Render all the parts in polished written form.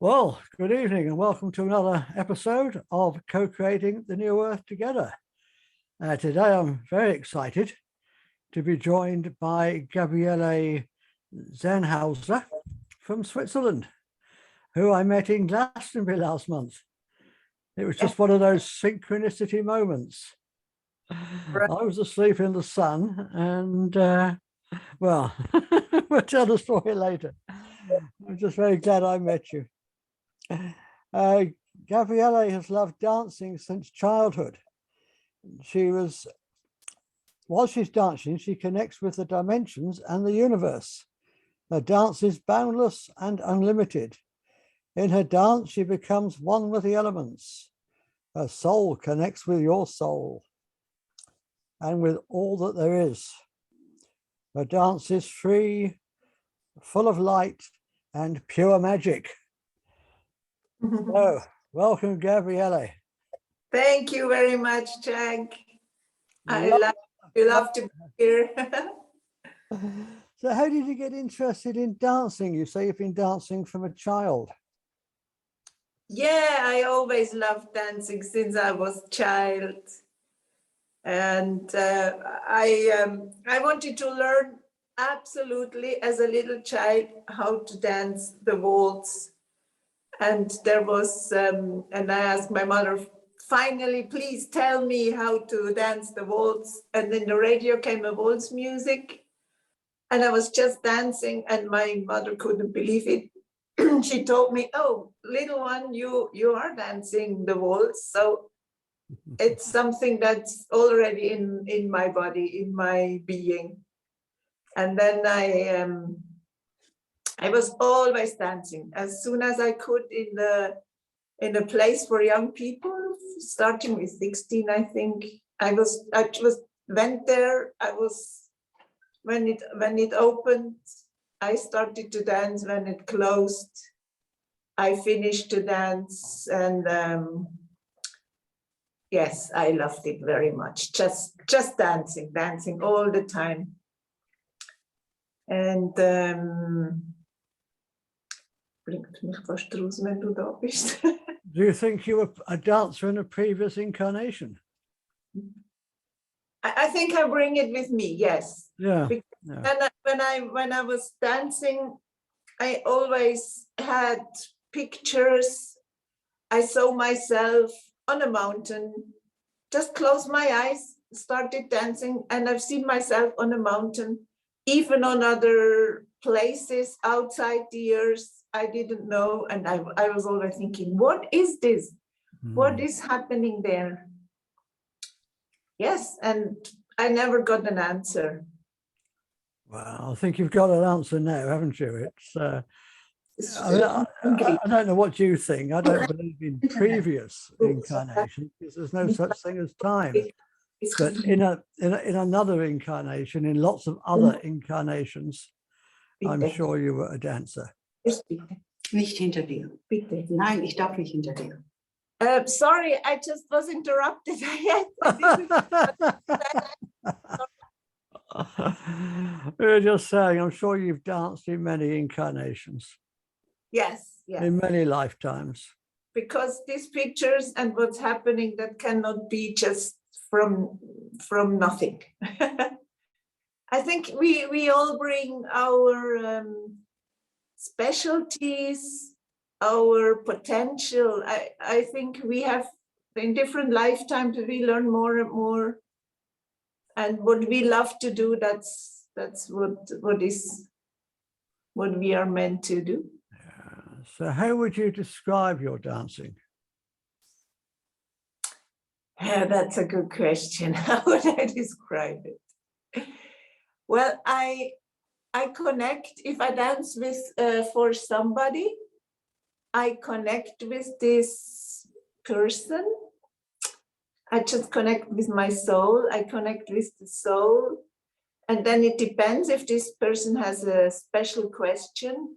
Well, good evening and welcome to another episode of Co-Creating the New Earth Together. Today I'm very excited to be joined by Gabriele Zenhäusler from Switzerland, who I met in Glastonbury last month. It was just one of those synchronicity moments. Right. I was asleep in the sun and, well, we'll tell the story later. I'm just very glad I met you. Gabriele has loved dancing since childhood. While she's dancing, she connects with the dimensions and the universe. Her dance is boundless and unlimited. In her dance, she becomes one with the elements. Her soul connects with your soul and with all that there is. Her dance is free, full of light and pure magic. So, welcome, Gabriele. Thank you very much, Jack. I love to be here. So how did you get interested in dancing? You say you've been dancing from a child. Yeah, I always loved dancing since I was a child. And I wanted to learn absolutely as a little child how to dance the waltz. And there was, and I asked my mother, finally, please tell me how to dance the waltz. And then the radio came a waltz music. And I was just dancing and my mother couldn't believe it. She told me, oh, little one, you are dancing the waltz. So it's something that's already in my body, in my being. And then I was always dancing as soon as I could in a place for young people, starting with 16, I think. I went there. When it opened, I started to dance. When it closed, I finished to dance, and yes, I loved it very much. Just dancing all the time. And bringt mich fast raus, wenn du da bist. Do you think you were a dancer in a previous incarnation? I think I bring it with me, yes. Yeah. When I was dancing, I always had pictures. I saw myself on a mountain, just closed my eyes, started dancing, and I've seen myself on a mountain, even on other places outside the earth. I didn't know, and I was always thinking, what is this? What is happening there? Yes, and I never got an answer. Well, I think you've got an answer now, haven't you? I don't know what you think. I don't believe in previous incarnations because there's no such thing as time. But in another incarnation, in lots of other incarnations, I'm sure you were a dancer. Nicht hinter dir. Bitte. Nein, ich darf nicht hinter dir. Sorry, I just was interrupted. We were just saying, I'm sure you've danced in many incarnations. Yes. In many lifetimes. Because these pictures and what's happening, that cannot be just from nothing. I think we all bring our specialties, our potential. I think we have, in different lifetimes, we learn more and more, and what we love to do, that's what we are meant to do. Yeah. So how would you describe your dancing? Yeah, that's a good question. How would I describe it? Well, I connect, if I dance with for somebody, I connect with this person. I just connect with my soul. I connect with the soul. And then it depends if this person has a special question.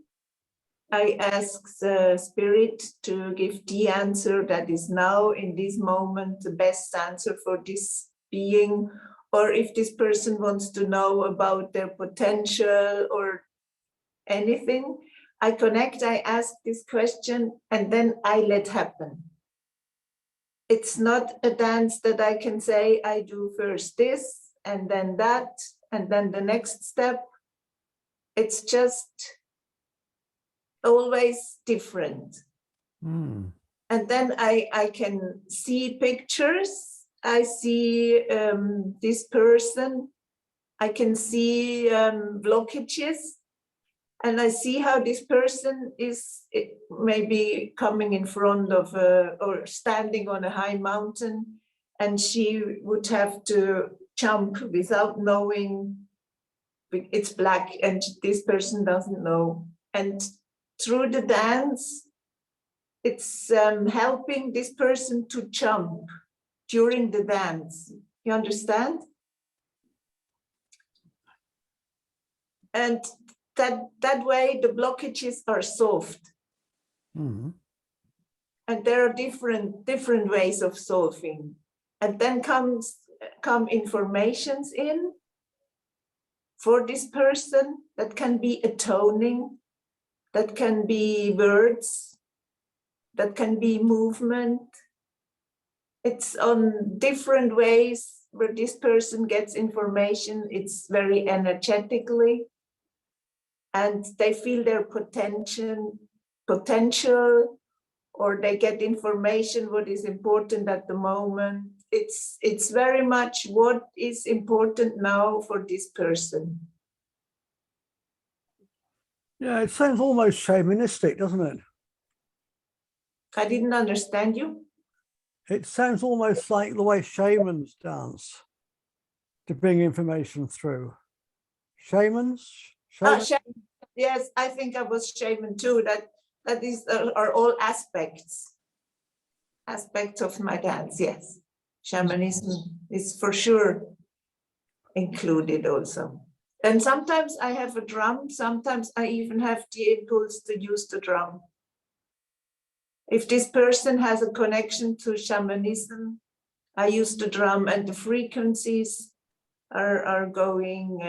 I ask the spirit to give the answer that is now in this moment the best answer for this being. Or if this person wants to know about their potential or anything, I connect, I ask this question, and then I let happen. It's not a dance that I can say, I do first this, and then that, and then the next step. It's just always different. Mm. And then I can see pictures. I see this person. I can see blockages. And I see how this person is maybe coming in front of or standing on a high mountain, and she would have to jump without knowing it's black, and this person doesn't know. And through the dance, it's helping this person to jump during the dance. You understand? And that way the blockages are solved. Mm. And there are different ways of solving. And then come informations in for this person that can be a toning, that can be words, that can be movement. It's on different ways where this person gets information. It's very energetically, and they feel their potential, or they get information what is important at the moment. It's very much what is important now for this person. Yeah, it sounds almost shamanistic, doesn't it? I didn't understand you. It sounds almost like the way shamans dance to bring information through. Shamans? Yes, I think I was shaman too. That is are all aspects of my dance. Yes, shamanism is for sure included also. And sometimes I have a drum. Sometimes I even have the impulse to use the drum. If this person has a connection to shamanism, I use the drum, and the frequencies are going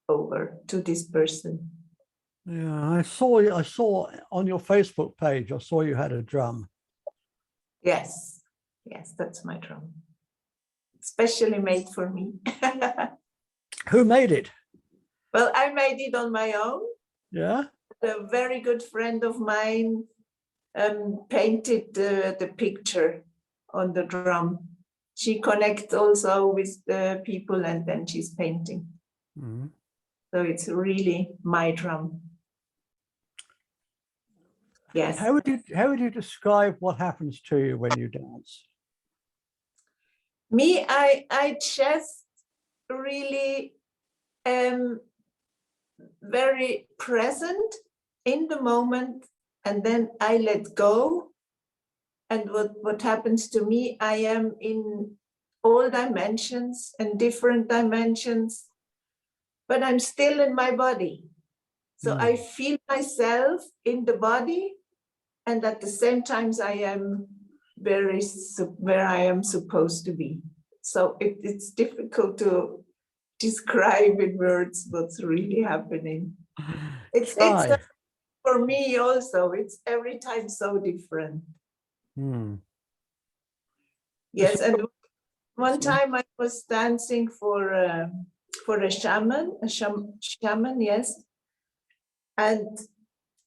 over to this person. Yeah, I saw on your Facebook page, I saw you had a drum. Yes, that's my drum. Specially made for me. Who made it? Well, I made it on my own. Yeah. A very good friend of mine painted the picture on the drum. She connects also with the people, and then she's painting. Mm-hmm. So it's really my drum. Yes. How would you describe what happens to you when you dance? Me, I just really am very present in the moment, and then I let go. And what happens to me, I am in all dimensions and different dimensions, but I'm still in my body. So I feel myself in the body, and at the same time I am where I am supposed to be. So it's difficult to describe in words what's really happening. It's for me also, it's every time so different. Yes, and one time I was dancing for a shaman, yes, and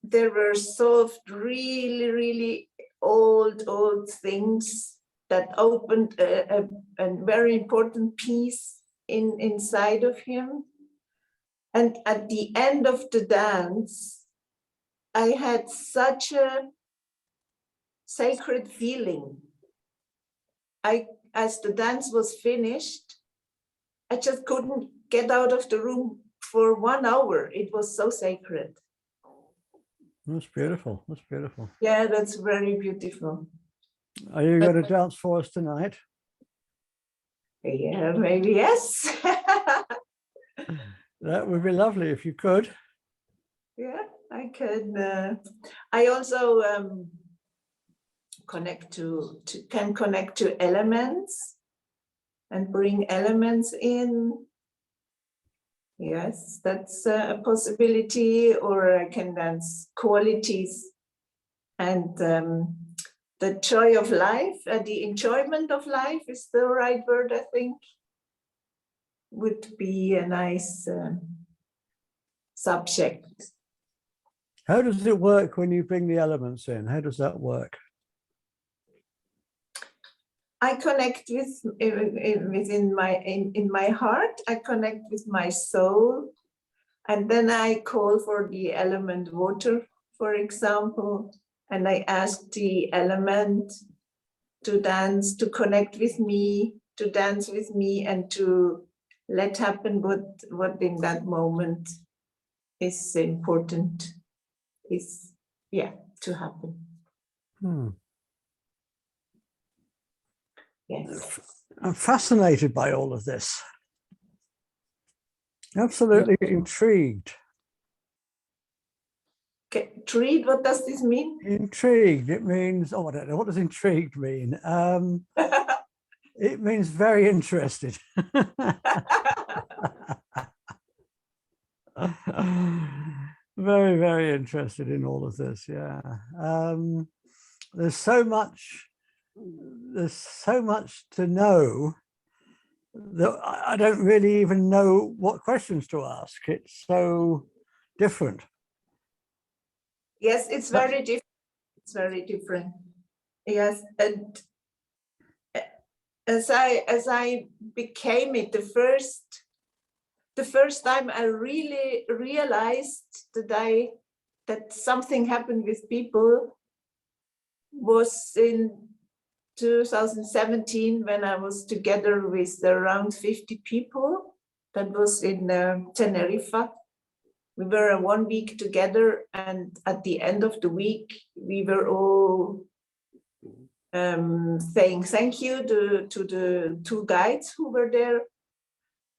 there were solved really, really old things that opened a very important piece inside of him. And at the end of the dance, I had such a sacred feeling. As the dance was finished, I just couldn't get out of the room for 1 hour. It was so sacred. That's beautiful. That's beautiful. Yeah, that's very beautiful. Are you going to dance for us tonight? Yeah, maybe yes. That would be lovely if you could. Yeah, I could. I also can connect to elements and bring elements in. Yes, that's a possibility, or I can dance qualities. And the joy of life, the enjoyment of life is the right word, I think, would be a nice subject. How does it work when you bring the elements in? How does that work? I connect with within my heart. I connect with my soul, and then I call for the element water, for example, and I ask the element to dance, to connect with me, to dance with me, and to let happen what in that moment is important, is to happen. Yes. I'm fascinated by all of this. Absolutely intrigued. Okay, intrigued, what does this mean? Intrigued, it means, I don't know, what does intrigued mean? It means very interested. Very, very interested in all of this, yeah. There's so much to know that I don't really even know what questions to ask. It's so different. Yes, it's very different. It's very different. Yes, and as I became it, the first time I really realized that something happened with people was in 2017, when I was together with around 50 people. That was in Tenerife. We were 1 week together, and at the end of the week, we were all saying thank you to the 2 guides who were there.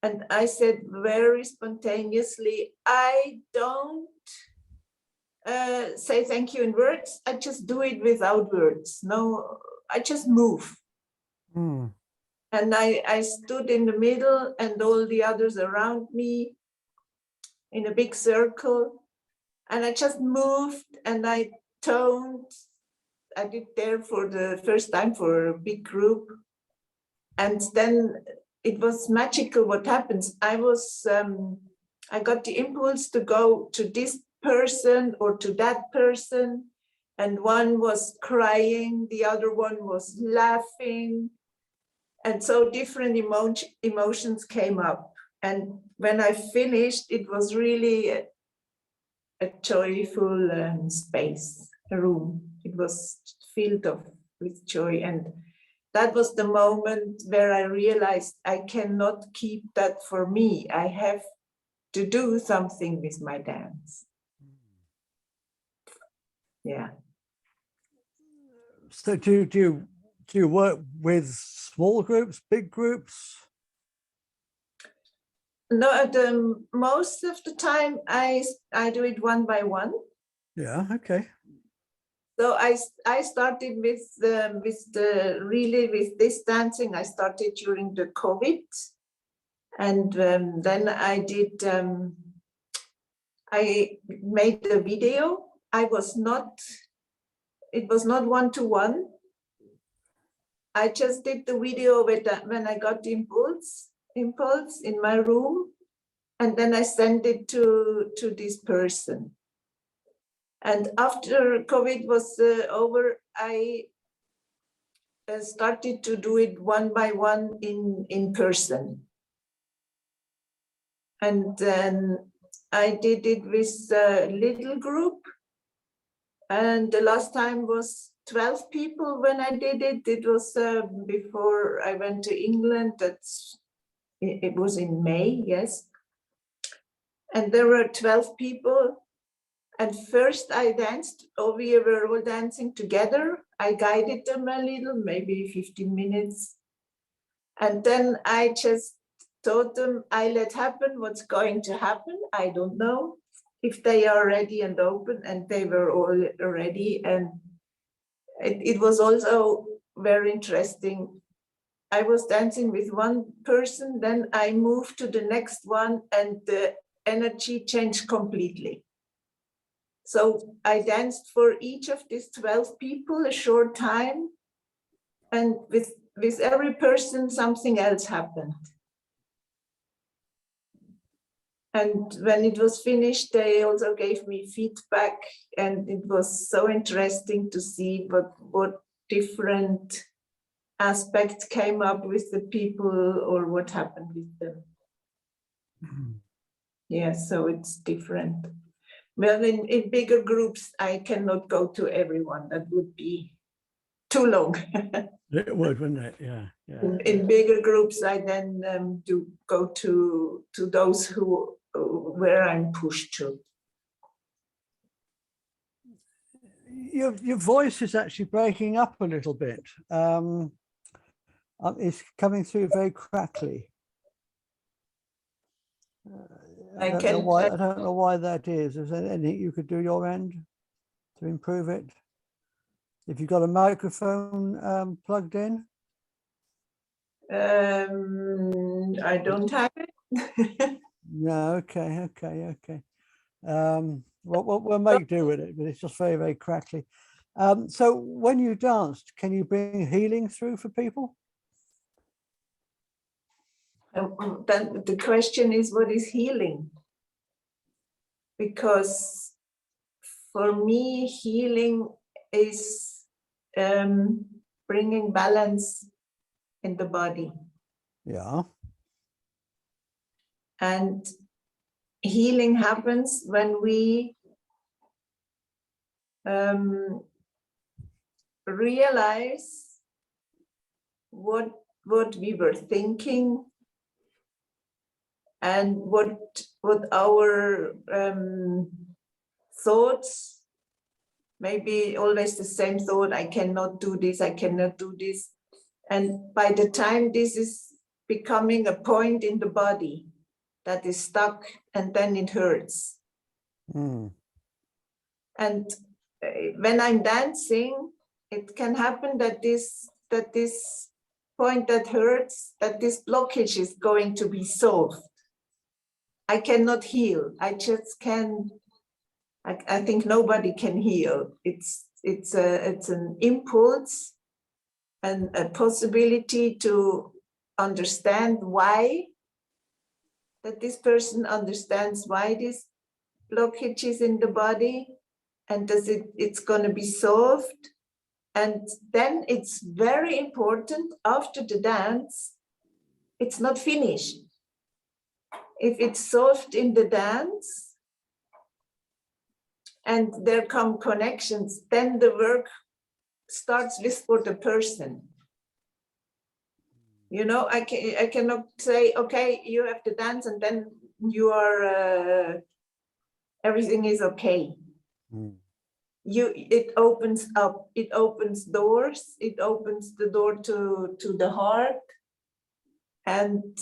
And I said very spontaneously, I don't say thank you in words. I just do it without words. No, I just move. Mm. And I stood in the middle, and all the others around me in a big circle. And I just moved, and I toned. I did there for the first time for a big group. And then it was magical what happens. I got the impulse to go to this person or to that person. And one was crying, the other one was laughing. And so different emotions came up. And when I finished, it was really a joyful space, a room. It was filled with joy. And that was the moment where I realized I cannot keep that for me. I have to do something with my dance. Yeah. So do you work with small groups, big groups? No, most of the time I do it one by one. Yeah, okay. So I started with this dancing. I started during the COVID, and then I did. I made a video. It was not 1-to-1. I just did the video when I got the impulse in my room, and then I sent it to this person. And after COVID was over, I started to do it one by one in person. And then I did it with a little group. And the last time was 12 people when I did it. It was before I went to England. It was in May, yes. And there were 12 people. And first I danced, we were all dancing together. I guided them a little, maybe 15 minutes. And then I just told them, I let happen what's going to happen. I don't know if they are ready and open, and they were all ready. And it was also very interesting I was dancing with one person, then I moved to the next one and the energy changed completely. So I danced for each of these 12 people a short time, and with every person something else happened. And when it was finished, they also gave me feedback, and it was so interesting to see what different aspects came up with the people or what happened with them. Yeah, so it's different. Well, in bigger groups, I cannot go to everyone. That would be too long. It would, wouldn't it? Yeah. In bigger groups, I then do go to those where I'm pushed to. Your voice is actually breaking up a little bit. It's coming through very crackly. I don't know why that is. Is there anything you could do your end to improve it? If you've got a microphone plugged in? I don't have it. No, okay. We'll make do with it, but it's just very, very crackly. So when you danced, can you bring healing through for people? Then the question is, what is healing? Because for me, healing is bringing balance in the body. Yeah. And healing happens when we realize what we were thinking and what our thoughts, maybe always the same thought, I cannot do this, I cannot do this. And by the time this is becoming a point in the body that is stuck, and then it hurts. Mm. And when I'm dancing, it can happen that this point that hurts, that this blockage is going to be solved. I cannot heal. I just can. I think nobody can heal. It's an impulse and a possibility to understand why, that this person understands why this blockage is in the body, and it's going to be solved. And then it's very important after the dance, it's not finished. If it's solved in the dance and there come connections, then the work starts with for the person. You know, I cannot say, okay, you have to dance and then you are, everything is okay. Mm. It opens up, it opens doors, it opens the door to the heart. And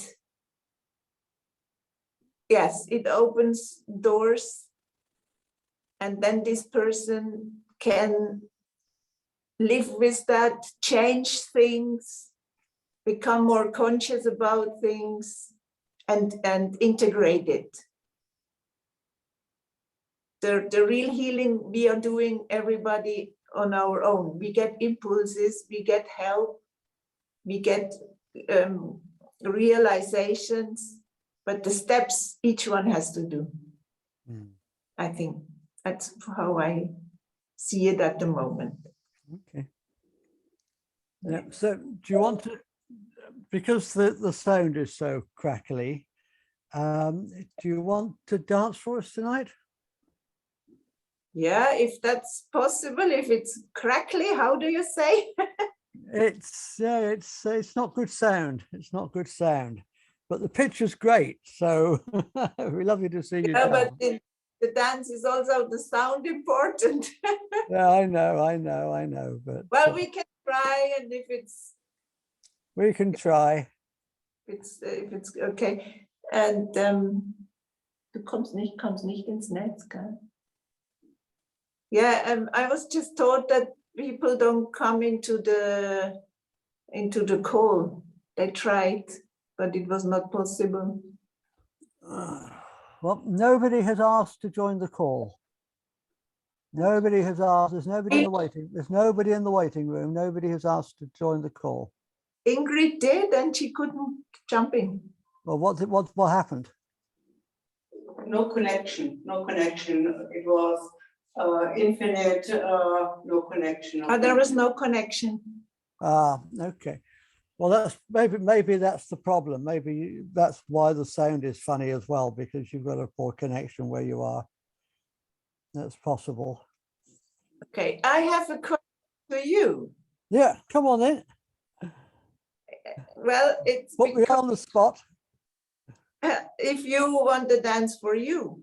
yes, it opens doors. And then this person can live with that, change things, become more conscious about things, and integrate it. The real healing we are doing, everybody on our own. We get impulses, we get help, we get realizations, but the steps each one has to do. Mm. I think that's how I see it at the moment. Okay. Yeah. So do you want to, because the sound is so crackly, do you want to dance for us tonight? Yeah, if that's possible, if it's crackly, how do you say? It's not good sound. It's not good sound, but the picture's great. So we love you to see you. Yeah, but the dance is also the sound important. Yeah, I know. But well, we can try, and if it's we can try. if it's okay. And du kommst nicht ins Netz, gell? Yeah, I was just taught that people don't come into the call. They tried, but it was not possible. Well, nobody has asked to join the call. Nobody has asked. There's nobody in the waiting. There's nobody in the waiting room. Nobody has asked to join the call. Ingrid did, and she couldn't jump in. Well, what happened? No connection, no connection. It was infinite, no connection. Oh, there was no connection. Ah, okay. Well, that's maybe that's the problem. Maybe that's why the sound is funny as well, because you've got a poor connection where you are. That's possible. Okay, I have a question for you. Yeah, come on then. Well, it's Put me on the spot. if you want the dance for you,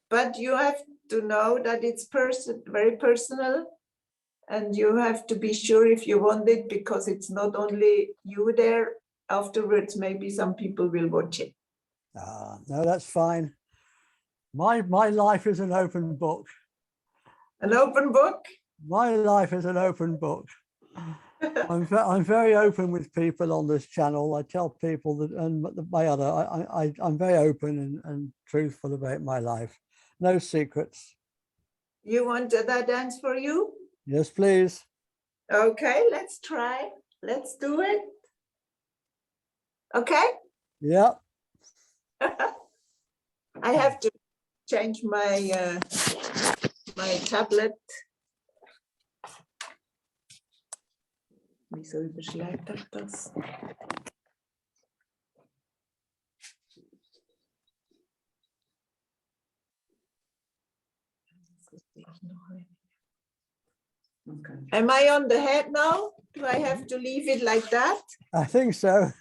but you have to know that it's very personal, and you have to be sure if you want it, because it's not only you there. Afterwards, maybe some people will watch it. No, that's fine. My life is an open book. An open book? My life is an open book. I'm very open with people on this channel. I tell people that, and I'm very open and truthful about my life. No secrets. You want that dance for you? Yes, please. Okay, let's try. Let's do it. Okay. Yeah. I have to change my my tablet. Wieso überschlägt das? Am I on the head now? Do I have to leave it like that? I think so.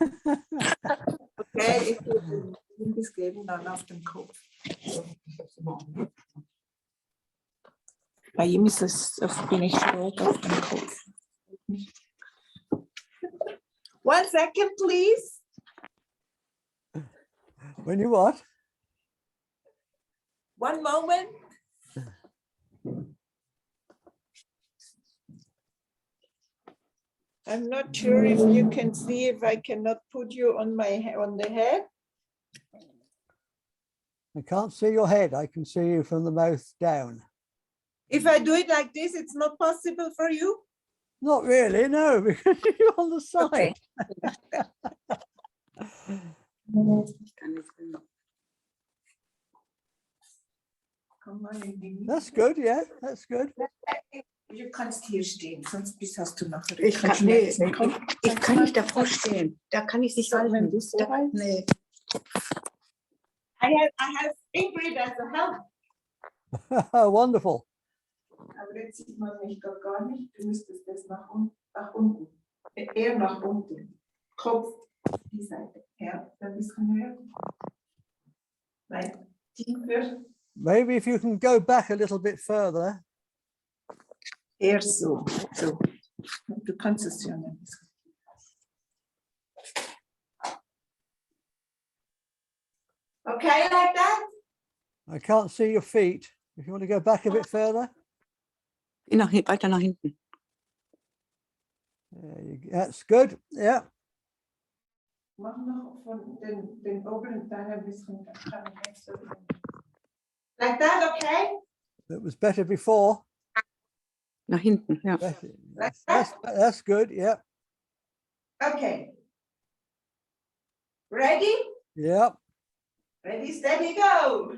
Okay, ich will es geben dann auf dem Kopf. Bei ihm ist es, bin ich schräg auf dem Kopf. 1 second, please. When you what? 1 moment. I'm not sure if you can see if I cannot put you on the head. I can't see your head. I can see you from the mouth down. If I do it like this, it's not possible for you? Not really, no, because you're on the side. Okay. That's good, yeah, that's good. Du kannst hier stehen, sonst hast du nachher. Ich kann nicht davor stehen. Da kann ich nicht halten. Nee. I have Ingrid as a help. Wonderful. Aber jetzt sieht man mich doch gar nicht. Du müsstest das nach unten. Eher nach unten. Kopf, die Seite. Ja, ein bisschen höher. Nein, tiefer. Maybe if you can go back a little bit further. Eher so. So. Du kannst es ja ein bisschen. Okay, like that? I can't see your feet. If you want to go back a bit further. Weiter nach hinten. That's good, yeah. Mach noch von den oberen Teil ein bisschen. Like that, okay? It was better before. Nach hinten, ja. That's good, yeah. Okay. Ready? Yeah. Ready, steady, go.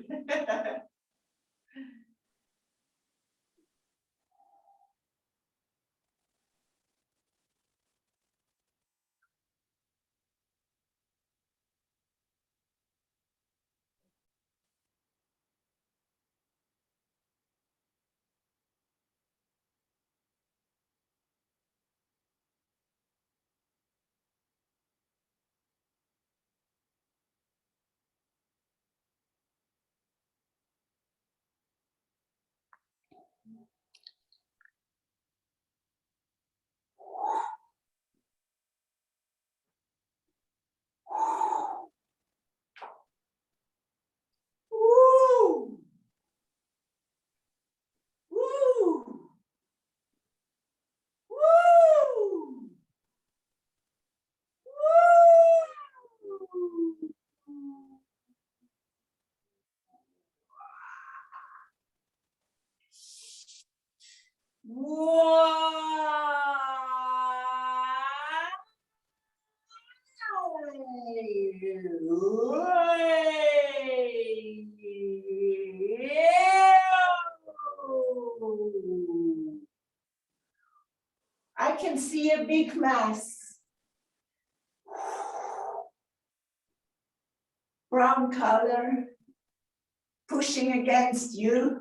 Woo! Woo! Woo! Woo! I can see a big mass. Brown color, pushing against you.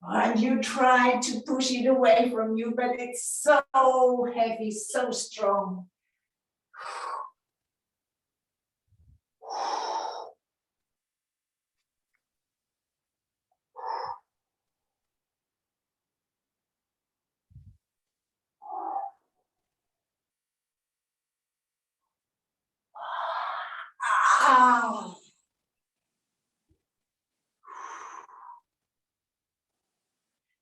And you try to push it away from you, but it's so heavy, so strong. Ah.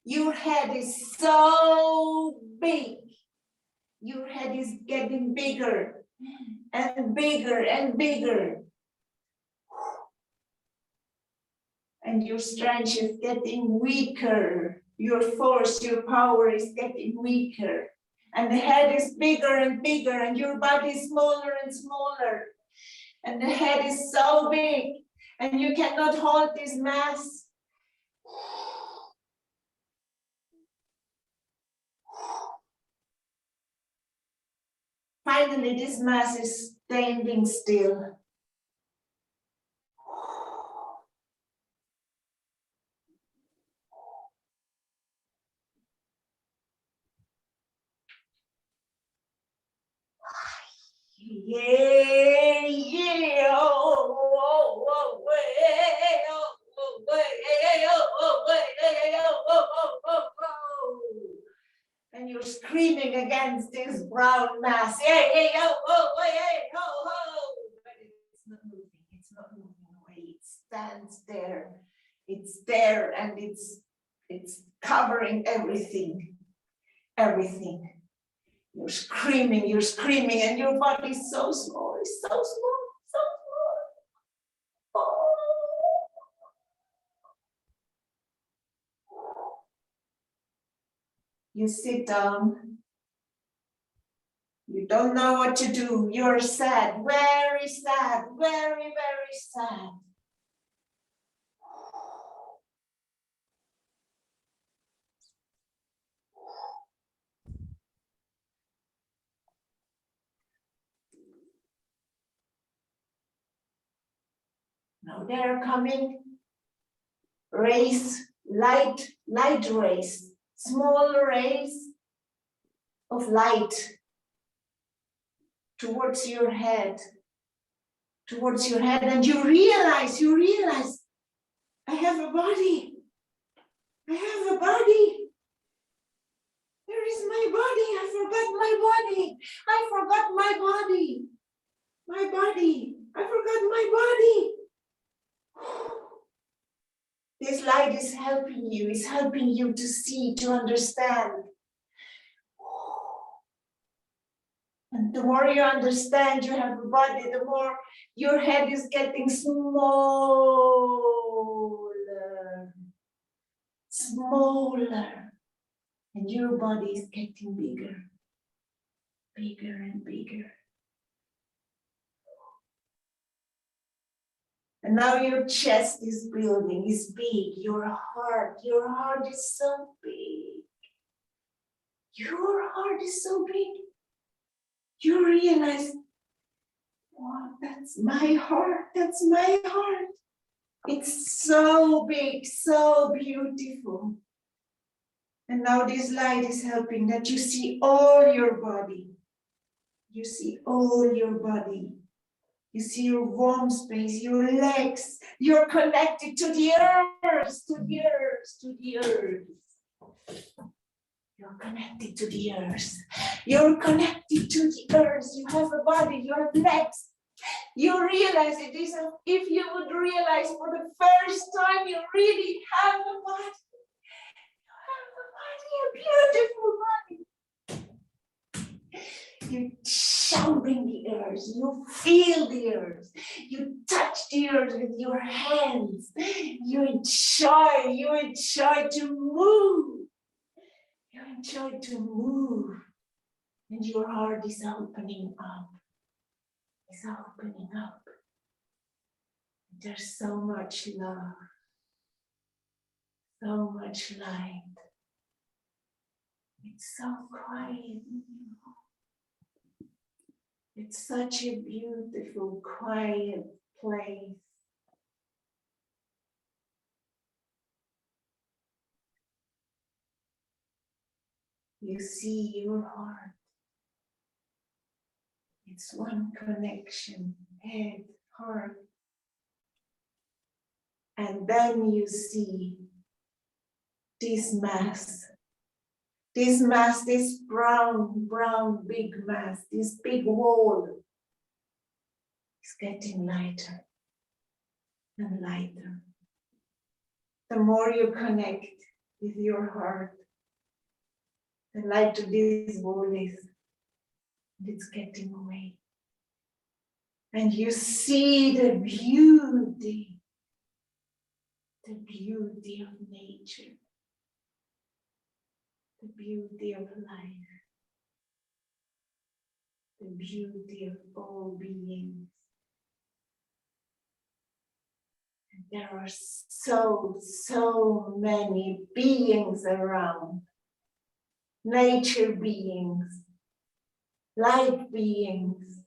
Your head is so big. Your head is getting bigger and bigger and bigger. And your strength is getting weaker. Your force, your power is getting weaker. And the head is bigger and bigger, and your body is smaller and smaller. And the head is so big, and you cannot hold this mass. Finally, this mass is standing still. Yeah, yeah, oh, oh, oh, way, oh, oh, way, oh, oh, way, oh, oh. And you're screaming against this brown mass. Yeah, yeah, oh, oh, way, oh, oh. But it's not moving. It's not moving away. It stands there. It's there, and it's covering everything. Everything. You're screaming, and your body is so small, it's so small, so small. Oh. You sit down. You don't know what to do. You're sad, very, very sad. Now they're coming. Rays, light rays, small rays of light towards your head, and you realize, I have a body. I have a body. Where is my body? I forgot my body. I forgot my body. My body. I forgot my body. This light is helping you to see, to understand. And the more you understand you have a body, the more your head is getting smaller. And your body is getting bigger and bigger. And now your chest is building, is big. Your heart is so big. Your heart is so big. You realize, wow, that's my heart. It's so big, so beautiful. And now this light is helping that you see all your body. You see all your body. You see your warm space, your legs. You're connected to the earth, You're connected to the earth. You're connected to the earth. You have a body, you have legs. You realize it is, if you would realize for the first time, you really have a body. You have a body, a beautiful body. you jump in the earth, you feel the earth, you touch the earth with your hands, you enjoy to move. You enjoy to move, and your heart is opening up. It's opening up. There's so much love, so much light. It's so quiet. It's such a beautiful, quiet place. You see your heart. It's one connection, head, heart. And then you see this mass. This mass, this brown, big mass, this big wall is getting lighter and lighter. The more you connect with your heart, the lighter this wall is. It's getting away. And you see the beauty of nature, the beauty of life, the beauty of all beings. And there are so many beings around, nature beings, light beings.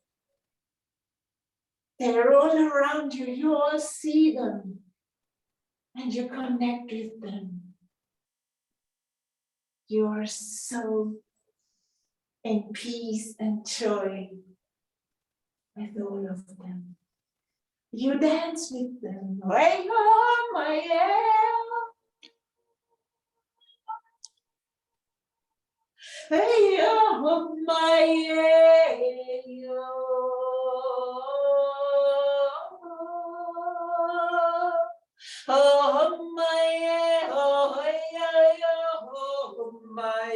They're all around you, you all see them, and you connect with them. You are so in peace and joy with all of them. You dance with them. Hey, oh, my hey, oh, my oh, my oh, my oh, hey, oh, my oh,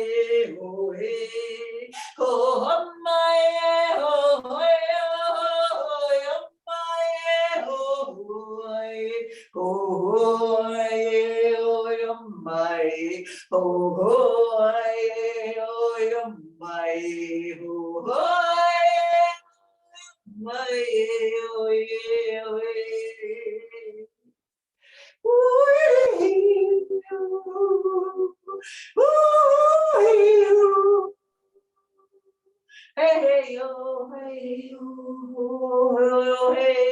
my hey, oh, hey, oh, hey,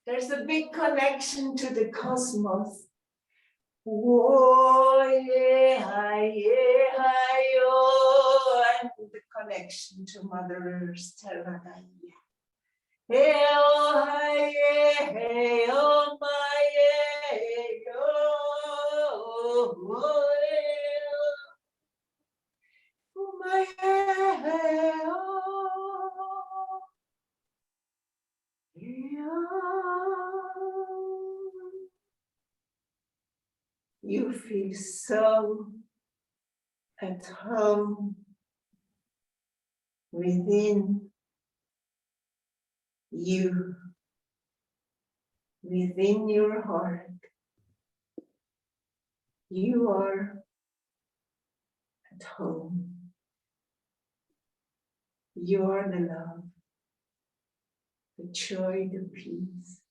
there's a big connection to the cosmos. Oh, yeah, and the connection to Mother Earth. Hey, oh, hey, oh, my, oh, my, you feel so at home within you, within your heart. You are at home. You are the love, the joy, the peace.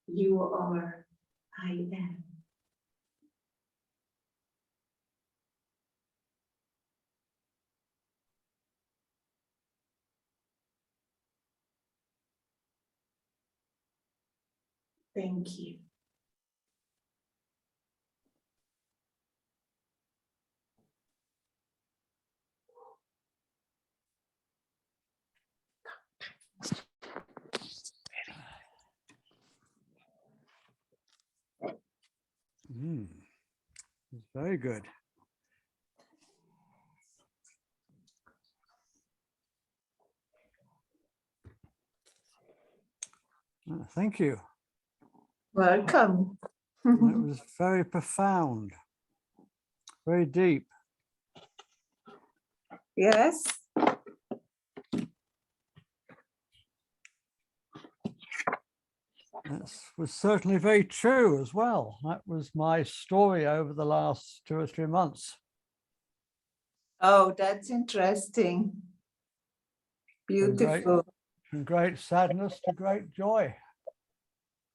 You are, I am. Thank you. It's very good. thank you. Welcome. It was very profound, very deep. Yes. That was certainly very true as well. That was my story over the last 2 or 3 months. Oh, that's interesting. Beautiful. From great sadness to great joy.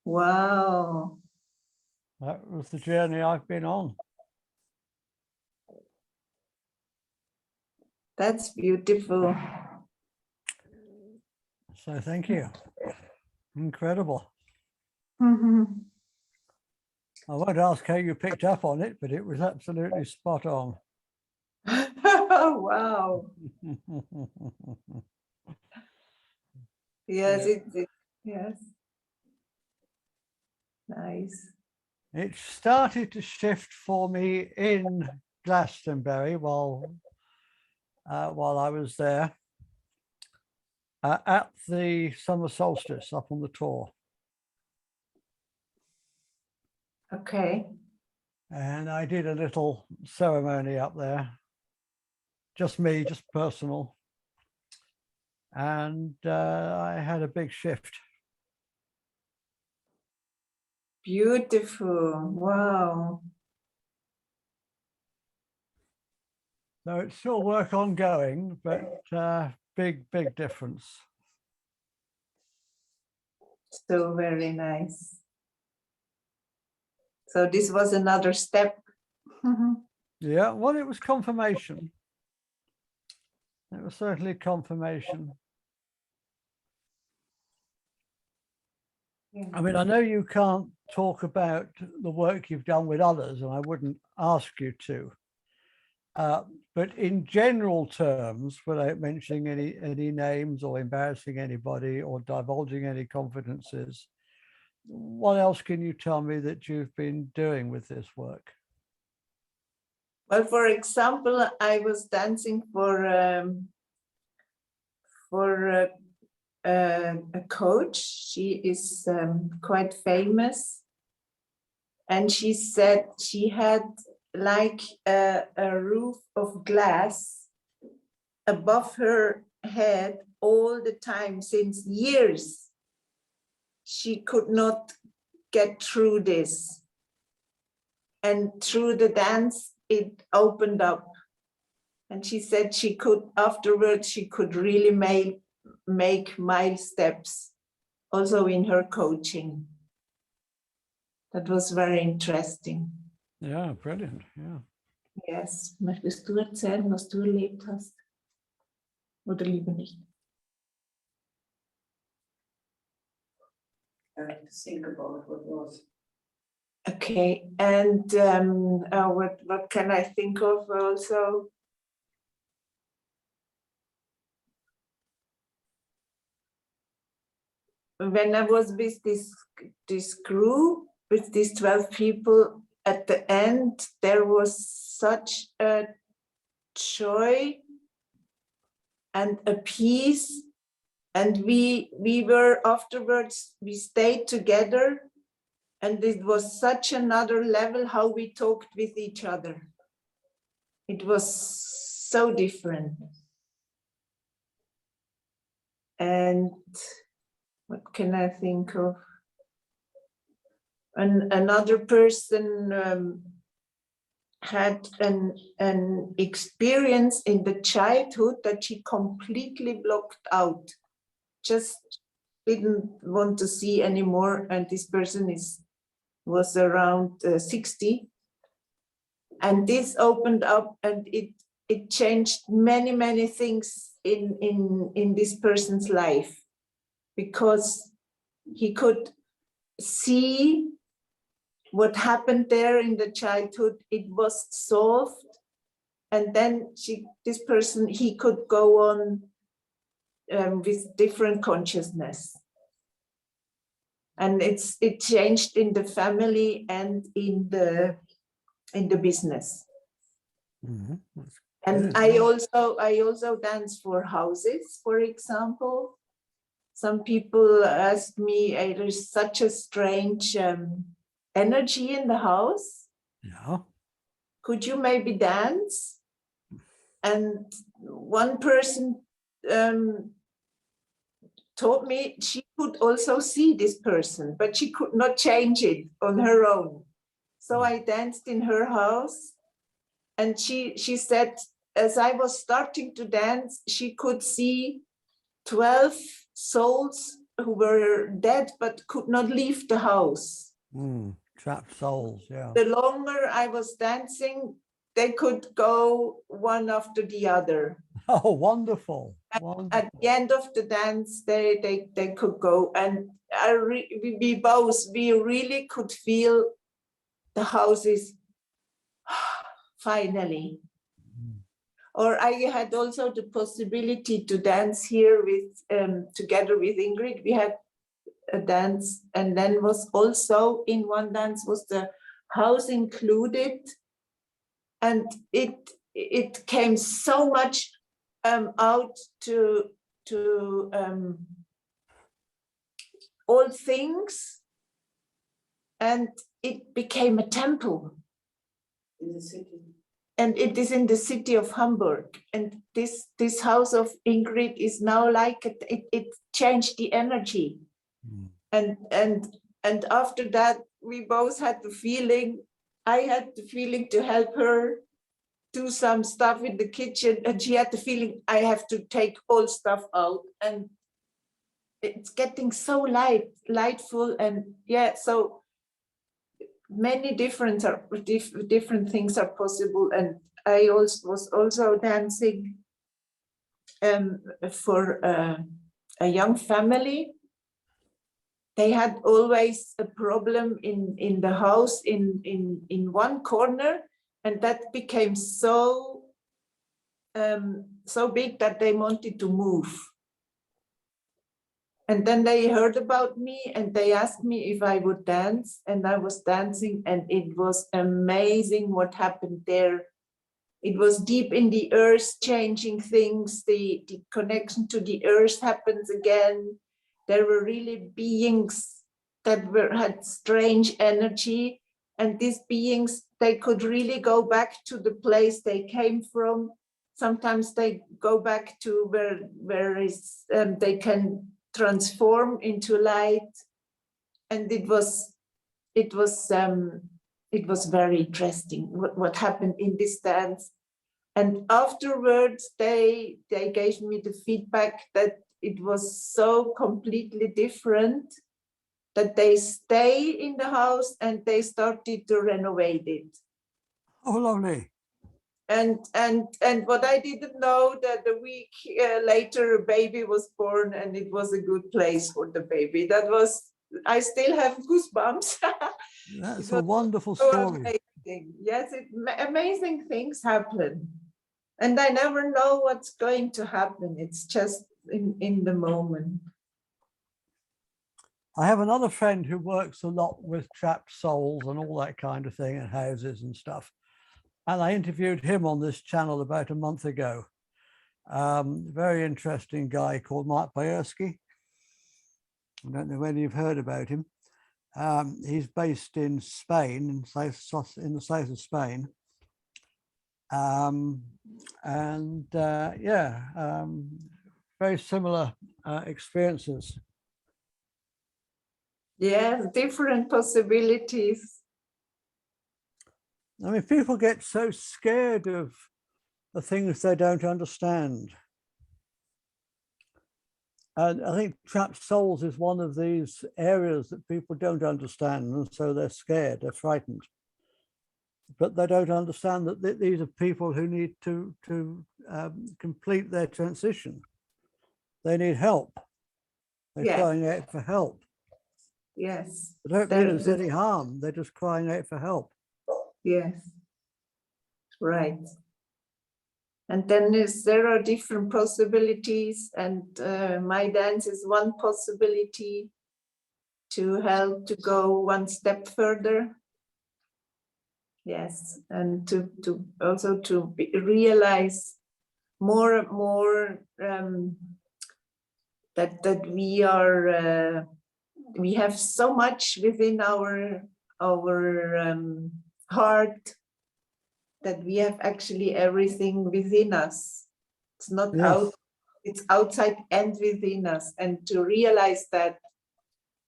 Wow. That was the journey I've been on. That's beautiful. So thank you. Incredible. Mhm. I won't ask how you picked up on it, but it was absolutely spot on. Wow. Yes, Yeah. yes. Nice. It started to shift for me in Glastonbury while I was there at the summer solstice up on the Tor. Okay. And I did a little ceremony up there, just me, just personal. And I had a big shift. Beautiful. Wow. So it's still work ongoing, but big difference. So very nice. So this was another step. Yeah, well, it was confirmation. It was certainly confirmation. I mean, I know you can't talk about the work you've done with others, and I wouldn't ask you to. But in general terms, without mentioning any names or embarrassing anybody or divulging any confidences, what else can you tell me that you've been doing with this work? Well, for example, I was dancing for a coach. She is quite famous, and she said she had like a roof of glass above her head all the time since years. She could not get through this, and through the dance it opened up, and she said she could afterwards she could really make mile steps also in her coaching. That was very interesting. Yeah, brilliant. Yeah. Yes. Möchtest du erzählen, was du erlebt hast? Oder lieber nicht? I have to think about what was. Okay, and what can I think of also? When I was with this group, with these 12 people, at the end, there was such a joy and a peace. And we were afterwards, we stayed together, and it was such another level how we talked with each other. It was so different. And what can I think of? Another person had an experience in the childhood that she completely blocked out, just didn't want to see anymore. And this person was around 60. And this opened up, and it changed many things in this person's life, because he could see what happened there in the childhood. It was solved, and then this person, he could go on with different consciousness, and it changed in the family and in the business. Mm-hmm. And I also dance for houses, for example. some people ask me, there's such a strange energy in the house. Yeah. Could you maybe dance? And one person told me she could also see this person, but she could not change it on her own. So I danced in her house, and she said, as I was starting to dance, she could see 12 souls who were dead but could not leave the house. Trapped souls, yeah. The longer I was dancing, they could go one after the other. Oh, wonderful. At the end of the dance, they could go. And we really could feel the houses finally. Or I had also the possibility to dance here with together with Ingrid. We had a dance, and then was also in one dance was the house included, and it came so much out to all things, and it became a temple In the city. and it is in the city of Hamburg. And this house of Ingrid is now like it changed the energy. And after that, we both had the feeling, I had the feeling to help her do some stuff in the kitchen, and she had the feeling I have to take all stuff out, and it's getting so lightful, and yeah, so many different things are possible. And I also was also dancing for a young family. They had always a problem in the house in one corner, and that became so big that they wanted to move. And then they heard about me and they asked me if I would dance, and I was dancing, and it was amazing what happened there. It was deep in the earth, changing things. The connection to the earth happens again. There were really beings that had strange energy, and these beings, they could really go back to the place they came from. Sometimes they go back to where they can transform into light, and it was very interesting what happened in this dance. And afterwards, they gave me the feedback that it was so completely different, that they stay in the house and they started to renovate it. Oh, lovely. And what I didn't know, that a week later a baby was born, and it was a good place for the baby. That was, I still have goosebumps. That's a wonderful so story. amazing. Yes, amazing things happen. And I never know what's going to happen. It's just in the moment. I have another friend who works a lot with trapped souls and all that kind of thing, and houses and stuff. And I interviewed him on this channel about a month ago. Very interesting guy called Mark Bayersky. I don't know whether you've heard about him. He's based in Spain, in the south of Spain. Very similar experiences. Yeah, different possibilities. I mean, people get so scared of the things they don't understand. And I think trapped souls is one of these areas that people don't understand, and so they're scared, they're frightened. But they don't understand that these are people who need to complete their transition. They need help. They're crying out for help. Yes. They don't mean there's any harm. They're just crying out for help. Yes. Right. And then there are different possibilities, and my dance is one possibility to help to go one step further. Yes, and to also to realize more that we have so much within our heart, that we have actually everything within us. It's not Yes. out, it's outside and within us. And to realize that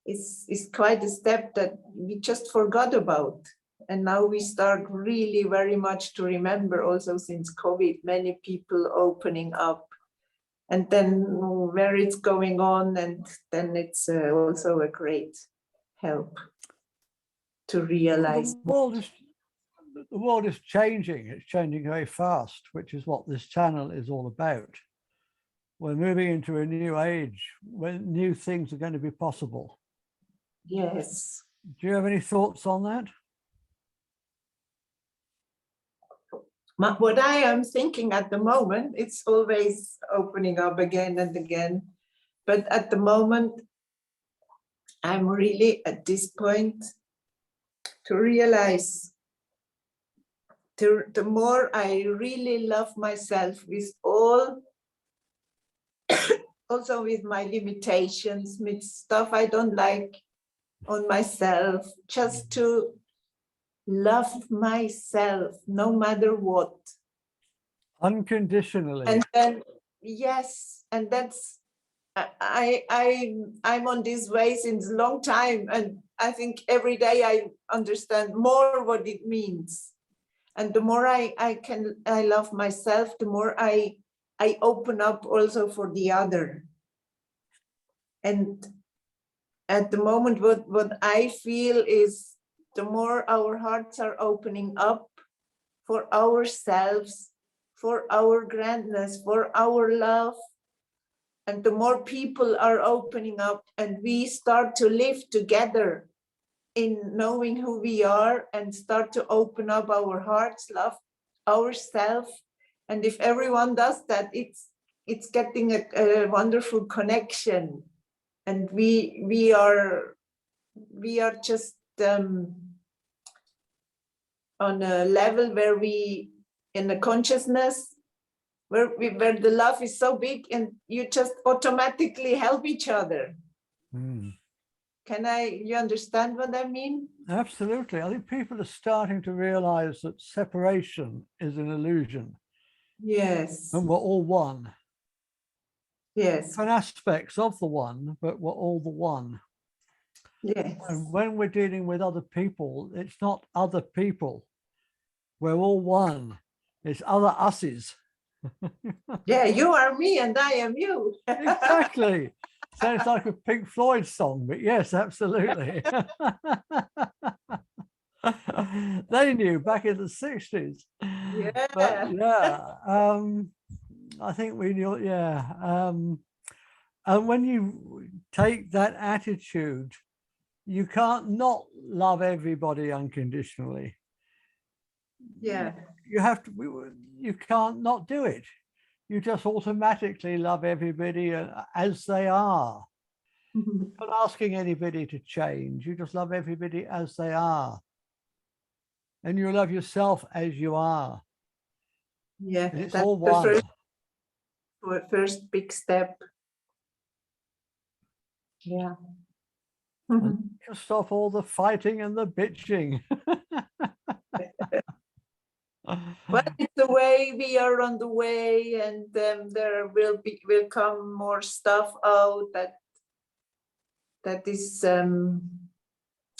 is quite a step that we just forgot about. And now we start really very much to remember, also since COVID, many people opening up, and then where it's going on, and then it's also a great help to realize. The world is changing. It's changing very fast, which is what this channel is all about. We're moving into a new age when new things are going to be possible. Yes. Do you have any thoughts on that? What I am thinking at the moment, it's always opening up again and again. But at the moment, I'm really at this point to realize the more I really love myself with all, also with my limitations, with stuff I don't like on myself, just to love myself no matter what. Unconditionally. And then, yes, and that's, I'm on this way since a long time, and I think every day I understand more what it means. And the more I love myself, the more I open up also for the other. And at the moment, what I feel is the more our hearts are opening up for ourselves, for our grandness, for our love, and the more people are opening up and we start to live together in knowing who we are and start to open up our hearts, love ourselves. And if everyone does that, it's getting a wonderful connection. And we are just on a level where we, in a consciousness, where the love is so big and you just automatically help each other. Mm. You understand what I mean? Absolutely. I think people are starting to realize that separation is an illusion. Yes. And we're all one. Yes. Different aspects of the one, but we're all the one. Yes. And when we're dealing with other people, it's not other people. We're all one. It's other us's. Yeah, you are me and I am you. Exactly. Sounds like a Pink Floyd song, but yes, absolutely. They knew back in the 60s. Yeah. But yeah, I think we knew, yeah. And when you take that attitude, you can't not love everybody unconditionally. Yeah. You have to, you can't not do it. You just automatically love everybody as they are. You're not asking anybody to change. You just love everybody as they are. And you love yourself as you are. Yeah, And it's that's all the one. first big step. Yeah. And you stop all the fighting and the bitching. Well, it's the way we are on the way, and there will come more stuff out that is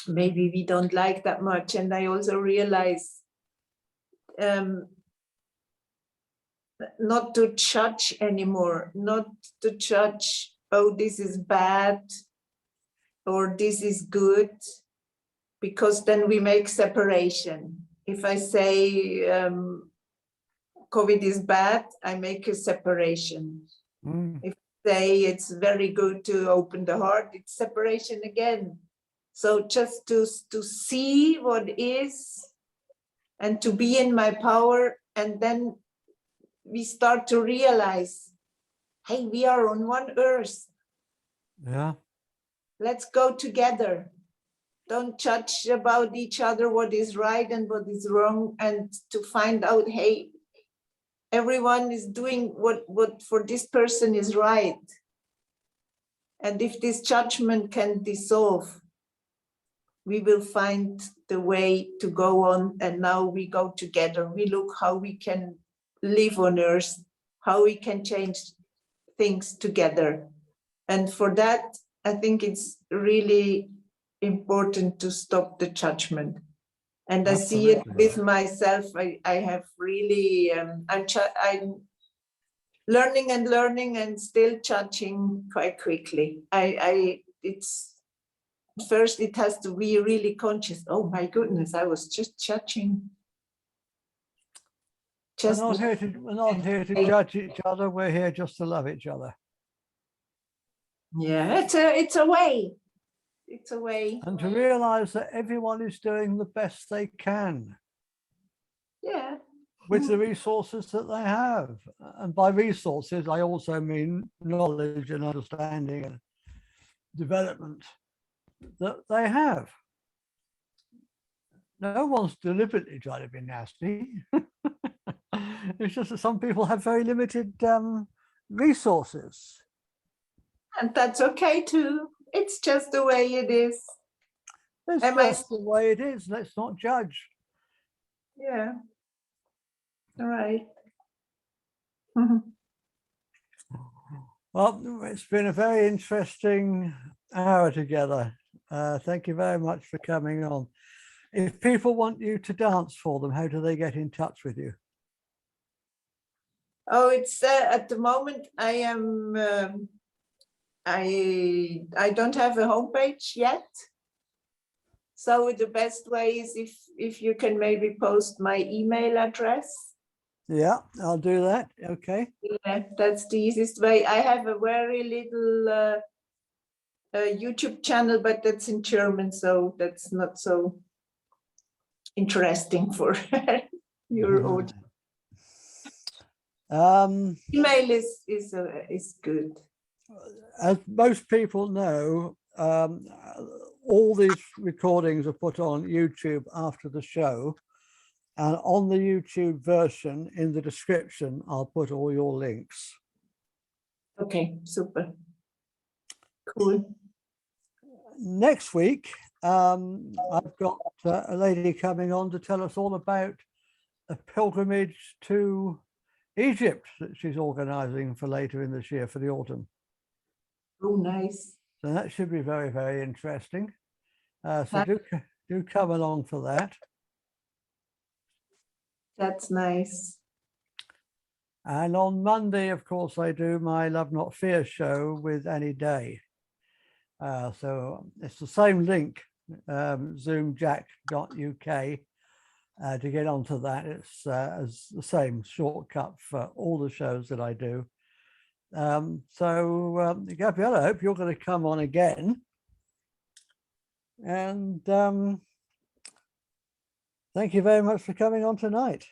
maybe we don't like that much. And I also realize not to judge anymore, not to judge, oh, this is bad or this is good, because then we make separation. If I say COVID is bad, I make a separation. If I say it's very good to open the heart, it's separation again. So just to see what is and to be in my power, and then we start to realize, hey, we are on one earth. Yeah. Let's go together. Don't judge about each other what is right and what is wrong, and to find out, hey, everyone is doing what for this person is right. And if this judgment can dissolve, we will find the way to go on. And now we go together. We look how we can live on earth, how we can change things together. And for that, I think it's really important to stop the judgment. And I see it with myself. I have really, I'm learning and still judging quite quickly. It's first it has to be really conscious. Oh my goodness, I was just judging. We're not here to judge each other. We're here just to love each other. Yeah, it's a way. It's a way. And to realize that everyone is doing the best they can. Yeah. With the resources that they have. And by resources, I also mean knowledge and understanding and development that they have. No one's deliberately trying to be nasty. It's just that some people have very limited resources. And that's okay too. It's just the way it is. It's just the way it is. Let's not judge. Yeah. All right. Well, it's been a very interesting hour together. Thank you very much for coming on. If people want you to dance for them, how do they get in touch with you? Oh, it's at the moment I am. I don't have a homepage yet. So the best way is if you can maybe post my email address. Yeah, I'll do that. Okay. Yeah, that's the easiest way. I have a very little YouTube channel, but that's in German, so that's not so interesting for your audience. Email is good. As most people know, all these recordings are put on YouTube after the show, and on the YouTube version, in the description, I'll put all your links. Okay, super. Cool. Next week, I've got a lady coming on to tell us all about a pilgrimage to Egypt that she's organizing for later in this year, for the autumn. Oh, nice. So that should be very, very interesting. So do come along for that. That's nice. And on Monday, of course, I do my Love Not Fear show with Annie Day. So it's the same link, zoomjack.uk. To get onto that, it's as the same shortcut for all the shows that I do. Gabriele, I hope you're going to come on again. And thank you very much for coming on tonight.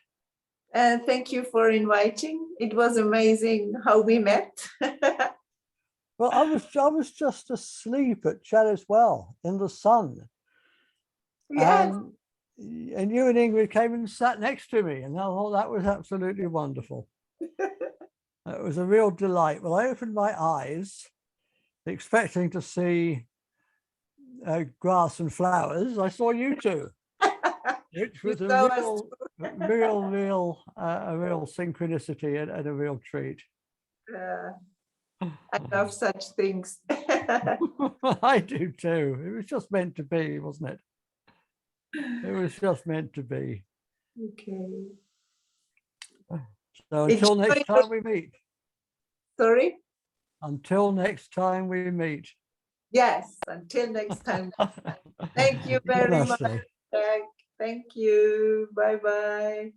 Thank you for inviting. It was amazing how we met. Well, I was just asleep at Chalice Well in the sun. Yes. And you and Ingrid came and sat next to me, and I thought that was absolutely wonderful. It was a real delight. Well, I opened my eyes, expecting to see grass and flowers. I saw you two, which was a real synchronicity and a real treat. I love such things. I do too. It was just meant to be, wasn't it? It was just meant to be. Okay. So until next time we meet. Sorry? Until next time we meet. Yes, until next time. Thank you very much. Thank you. Bye-bye.